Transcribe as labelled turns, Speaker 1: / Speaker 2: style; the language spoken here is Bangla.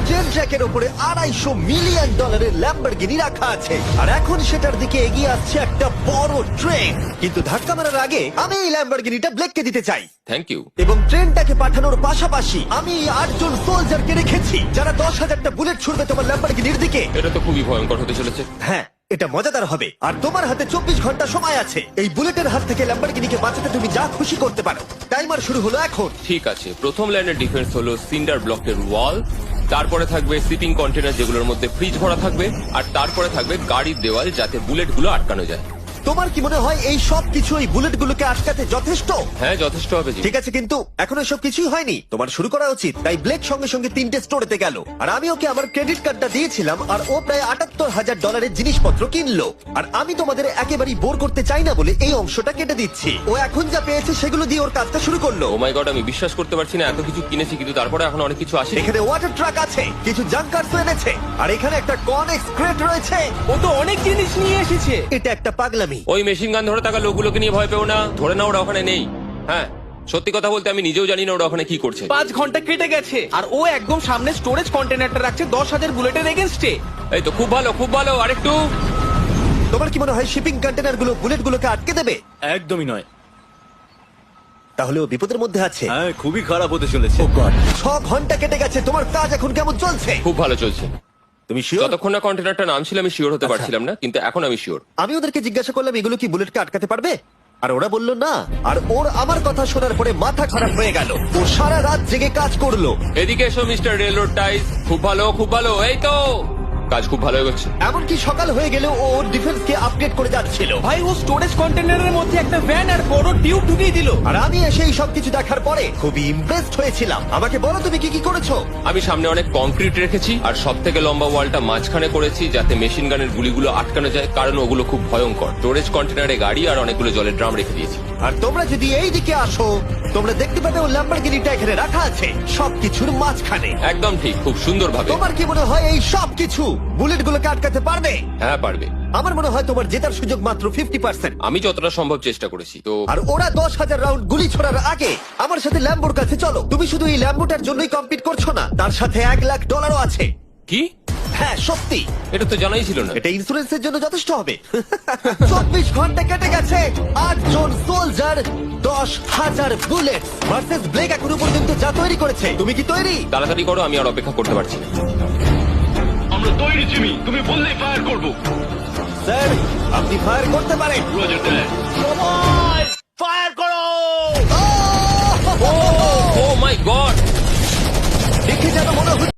Speaker 1: ট্রেন ট্র্যাকের উপরে $250 মিলিয়ন ল্যাম্বরগিনি রাখা আছে আর এখন সেটার দিকে এগিয়ে আসছে একটা বড় ট্রেন। কিন্তু ধাক্কা মারার আগে আমি এই ল্যাম্বরগিনিটা ব্লেককে দিতে চাই।
Speaker 2: Thank you.
Speaker 1: এবং ট্রেনটাকে পাঠানোর পাশাপাশি আমি এই 8 জন সোলজারকে রেখেছি যারা 10,000টা বুলেট ছুড়বে তোমার ল্যাম্বরগিনির দিকে।
Speaker 2: এটা তো খুবই ভয়ঙ্কর হতে চলেছে।
Speaker 1: হ্যাঁ, এটা মজাদার হবে। আর তোমার হাতে 24 ঘন্টা সময় আছে এই বুলেটের হাত থেকে ল্যাম্বরগিনিকে বাঁচাতে। তুমি যা খুশি করতে পারো। টাইমার শুরু হলো এখন।
Speaker 2: ঠিক আছে, প্রথম লাইনের ডিফেন্স হলো সিন্ডার ব্লকের ওয়াল, তারপরে থাকবে শিপিং কন্টেনার যেগুলোর মধ্যে ফ্রিজ ভরা থাকবে, আর তারপরে থাকবে গাড়ির দেওয়াল যাতে বুলেটগুলো আটকানো যায়।
Speaker 1: তোমার কি মনে হয় এই সব কিছু এই বুলেটগুলোকে আটকাতে যথেষ্ট?
Speaker 2: হ্যাঁ, যথেষ্ট হবে জি।
Speaker 1: ঠিক আছে, কিন্তু এখন এসব কিছুই হয়নি। তোমার শুরু করা উচিত। তাই ব্লেক সঙ্গে সঙ্গে 3টে স্টোরেতে গেল আর আমি ওকে আমার ক্রেডিট কার্ডটা দিয়েছিলাম আর ও প্রায় $78,000 জিনিসপত্র কিনলো। আর আমি তোমাদের একেবারেই বোর করতে চাই না বলে এই অংশটা কেটে দিচ্ছি। ও এখন যা পেয়েছে সেগুলো দিয়ে ওর কাজটা শুরু করলো।
Speaker 2: ও মাই গড, আমি বিশ্বাস করতে পারছি না এত কিছু কিনেছি কিন্তু তারপরে এখন অনেক কিছু আসে।
Speaker 1: এখানে ওয়াটার ট্রাক আছে, কিছু জাঙ্কারস এনেছে আর এখানে একটা কনেক্স ক্রেট রয়েছে।
Speaker 3: ও তো অনেক জিনিস নিয়ে এসেছে।
Speaker 1: এটা একটা পাগলামি।
Speaker 2: ওই মেশিন গান ধরে থাকা লোকগুলোকে নিয়ে ভয় পেও না, ধরে না ওরা ওখানে নেই। হ্যাঁ, সত্যি কথা বলতে আমি নিজেও জানি না ওরা ওখানে কি করছে।
Speaker 3: 5 ঘন্টা কেটে গেছে আর ও একদম সামনে স্টোরেজ কন্টেনারটা রাখছে 10,000 বুলেটের এগেনস্টে।
Speaker 2: এই তো খুব ভালো, খুব ভালো। আরেকটু।
Speaker 1: তোমার কি মনে হয় শিপিং কন্টেনারগুলো বুলেটগুলোকে আটকে দেবে?
Speaker 4: একদমই নয়।
Speaker 1: তাহলে ও বিপদের মধ্যে আছে।
Speaker 4: হ্যাঁ, খুবই খারাপ হতে চলেছে।
Speaker 1: 6 ঘন্টা কেটে গেছে। তোমার কাজ এখন কেমন চলছে?
Speaker 2: খুব ভালো চলছে।
Speaker 1: তুমি শিওর?
Speaker 2: যতক্ষণ না কন্টেনারটা নামছিল আমি শিওর হতে পারছিলাম না, কিন্তু এখন আমি শিওর।
Speaker 1: আমি ওদেরকে জিজ্ঞাসা করলাম এগুলো কি বুলেটকে আটকাতে পারবে, আর ওরা বলল না। আর ওর আমার কথা শোনার পরে মাথা খারাপ হয়ে গেল। ও সারা রাত জেগে কাজ করলো।
Speaker 2: এদিকে এসো মিস্টার রেলরোড টাইস। খুব ভালো, খুব ভালো। এই তো কাজ খুব ভালো হয়ে গেছে।
Speaker 1: এমনকি সকাল হয়ে গেলেও ও ওর ডিফেন্সকে আপডেট করে যাচ্ছিল।
Speaker 3: ভাই ও স্টোরেজ কন্টেনারের মধ্যে একটা ভ্যান আর বড় টিউব ঢুকিয়ে দিল।
Speaker 1: আর আমি এসে এই সবকিছু দেখার পরে খুবই ইমপ্রেসড হয়েছিলাম। আমাকে বলো তুমি কি কি করেছো?
Speaker 2: আমি সামনে অনেক কংক্রিট রেখেছি আর সব থেকে লম্বা ওয়ালটা মাঝখানে করেছি যাতে মেশিন গানের গুলিগুলো আটকানো যায়, কারণ ওগুলো খুব ভয়ঙ্কর। স্টোরেজ কন্টেনারে গাড়ি আর অনেকগুলো জলের ড্রাম রেখে দিয়েছি।
Speaker 1: আর তোমরা যদি এই দিকে আসো তোমরা দেখতে পাবে ও ল্যাম্বরগিনিটা এখানে রাখা আছে সবকিছুর মাঝখানে।
Speaker 2: একদম ঠিক, খুব সুন্দর ভাবে।
Speaker 1: তোমার কি মনে হয় এই সবকিছু বুলেটগুলোকে আটকাতে পারবে?
Speaker 2: হ্যাঁ, পারবে।
Speaker 1: আমার মনে হয় তোমার জেতার সুযোগ মাত্র 50%।
Speaker 2: আমি যতটা সম্ভব চেষ্টা করেছি। তো
Speaker 1: আর ওরা 10,000 রাউন্ড গুলি ছোড়ার আগে আমার সাথে ল্যাম্বোর কাছে চলো। তুমি শুধু এই ল্যাম্বোটার জন্যই কম্পিট করছো না, তার সাথে $1,00,000 আছে।
Speaker 2: কি?
Speaker 1: হ্যাঁ সত্যি,
Speaker 2: এটা তো জানাই ছিল না।
Speaker 1: এটা ইন্স্যুরেন্সের জন্য যথেষ্ট হবে। 24 ঘন্টা কেটে গেছে। 8 জন সোলজার, 10,000 বুলেট ভার্সেস ব্লেক এখনো পর্যন্ত যা তৈরি করেছে। তুমি কি তৈরি?
Speaker 2: তাড়াতাড়ি করো, আমি আর অপেক্ষা করতে পারছি না।
Speaker 5: আমরা তৈরি জিমি, তুমি বললেই ফায়ার করবো।
Speaker 1: স্যার আপনি ফায়ার করতে পারেন।
Speaker 5: রোজার দ্যাট।
Speaker 1: ফায়ার করো।
Speaker 2: ও মাই গড!
Speaker 1: দেখে যেন মনে হচ্ছে